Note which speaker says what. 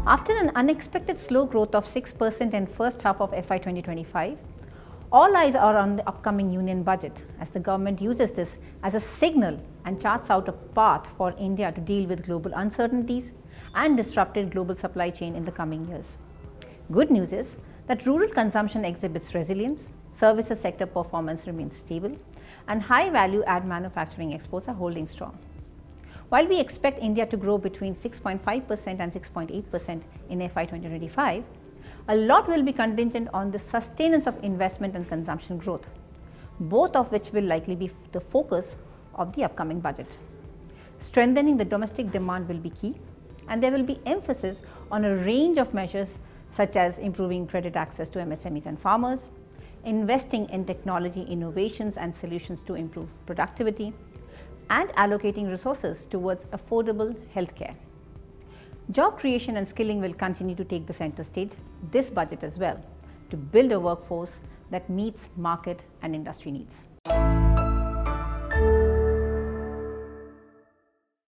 Speaker 1: After an unexpected slow growth of 6% in first half of FY 2025, all eyes are on the upcoming union budget as the government uses this as a signal and charts out a path for India to deal with global uncertainties and disrupted global supply chain in the coming years. Good news is that rural consumption exhibits resilience, services sector performance remains stable, and high value add manufacturing exports are holding strong. While we expect India to grow between 6.5% and 6.8% in FY 2025, a lot will be contingent on the sustenance of investment and consumption growth, both of which will likely be the focus of the upcoming budget. Strengthening the domestic demand will be key, and there will be emphasis on a range of measures such as improving credit access to MSMEs and farmers, investing in technology innovations and solutions to improve productivity, and allocating resources towards affordable healthcare. Job creation and skilling will continue to take the center stage this budget as well to build a workforce that meets market and industry needs.